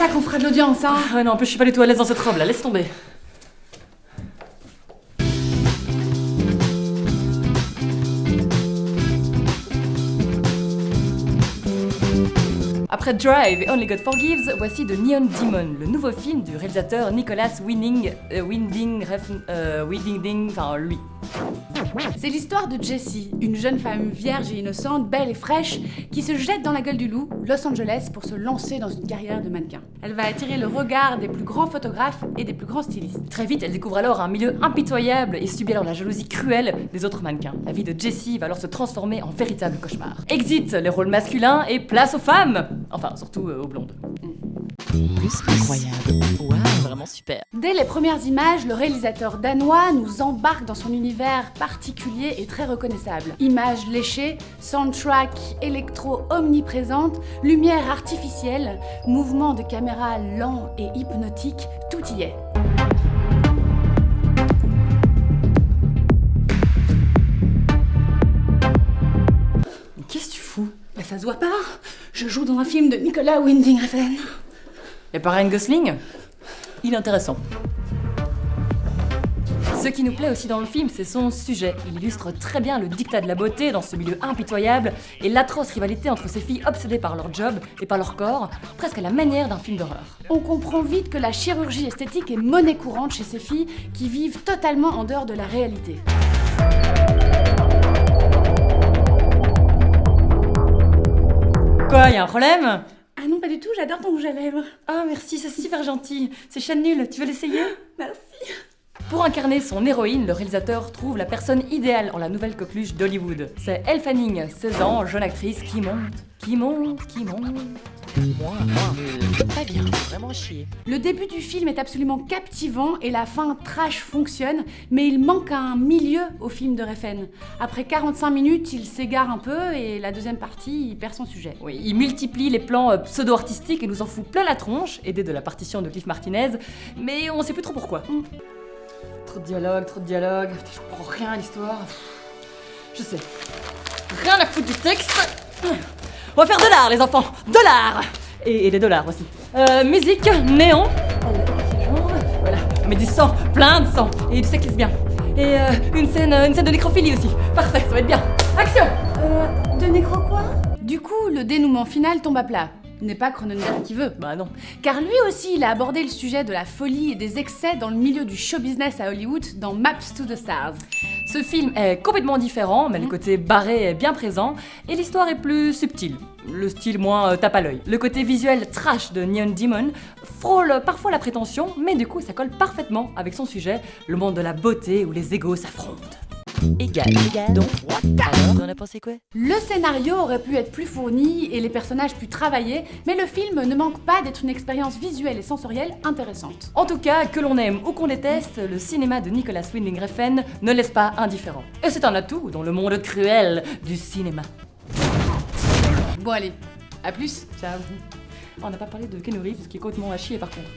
ça qu'on fera de l'audience, hein. Ah non, en plus je suis pas du tout à l'aise dans cette robe là, laisse tomber. Après Drive et Only God Forgives, voici The Neon Demon, le nouveau film du réalisateur Nicolas Winding Refn, enfin lui. C'est l'histoire de Jessie, une jeune femme vierge et innocente, belle et fraîche, qui se jette dans la gueule du loup, Los Angeles, pour se lancer dans une carrière de mannequin. Elle va attirer le regard des plus grands photographes et des plus grands stylistes. Très vite, elle découvre alors un milieu impitoyable et subit alors la jalousie cruelle des autres mannequins. La vie de Jessie va alors se transformer en véritable cauchemar. Exit les rôles masculins et place aux femmes. Enfin, surtout aux blondes. Plus incroyable. Waouh, vraiment super. Dès les premières images, le réalisateur danois nous embarque dans son univers particulier et très reconnaissable. Images léchées, soundtrack électro omniprésente, lumière artificielle, mouvements de caméra lents et hypnotiques, tout y est. Qu'est-ce que tu fous? Mais ça se voit pas, je joue dans un film de Nicolas Winding Refn. Et pas Ryan Gosling? Il est intéressant. Ce qui nous plaît aussi dans le film, c'est son sujet. Il illustre très bien le diktat de la beauté dans ce milieu impitoyable et l'atroce rivalité entre ces filles obsédées par leur job et par leur corps, presque à la manière d'un film d'horreur. On comprend vite que la chirurgie esthétique est monnaie courante chez ces filles qui vivent totalement en dehors de la réalité. Quoi, y a un problème? Ah non, pas du tout, j'adore ton rouge à lèvres. Ah merci, c'est super gentil. C'est Chêne Nul, tu veux l'essayer? Merci. Pour incarner son héroïne, le réalisateur trouve la personne idéale en la nouvelle coqueluche d'Hollywood. C'est Elle Fanning, 16 ans, jeune actrice qui monte. Pas bien, vraiment chier. Le début du film est absolument captivant et la fin trash fonctionne, mais il manque un milieu au film de Refn. Après 45 minutes, il s'égare un peu et la deuxième partie, il perd son sujet. Oui, il multiplie les plans pseudo-artistiques et nous en fout plein la tronche, aidé de la partition de Cliff Martinez, mais on sait plus trop pourquoi. Trop de dialogue. Putain, je comprends rien à l'histoire. Je sais. Rien à foutre du texte. On va faire de l'art, les enfants. De l'art. Et des dollars aussi. Musique, néon. Voilà. Mais du sang, plein de sang. Et du sexe lesbien. Et une scène de nécrophilie aussi. Parfait, ça va être bien. Action. De nécro quoi? Du coup, le dénouement final tombe à plat. N'est pas Cronenberg qui veut. Bah non. Car lui aussi, il a abordé le sujet de la folie et des excès dans le milieu du show business à Hollywood dans Maps to the Stars. Ce film est complètement différent, mais le côté barré est bien présent, et l'histoire est plus subtile. Le style moins tape à l'œil. Le côté visuel trash de Neon Demon frôle parfois la prétention, mais du coup ça colle parfaitement avec son sujet, le monde de la beauté où les égos s'affrontent. Égal. Donc, alors, t'en as pensé quoi? Le scénario aurait pu être plus fourni et les personnages plus travaillés, mais le film ne manque pas d'être une expérience visuelle et sensorielle intéressante. En tout cas, que l'on aime ou qu'on déteste, le cinéma de Nicolas Winding Refn ne laisse pas indifférent. Et c'est un atout dans le monde cruel du cinéma. Bon allez, à plus. Ciao. On n'a pas parlé de Keanu Reeves, qui est complètement à chier par contre.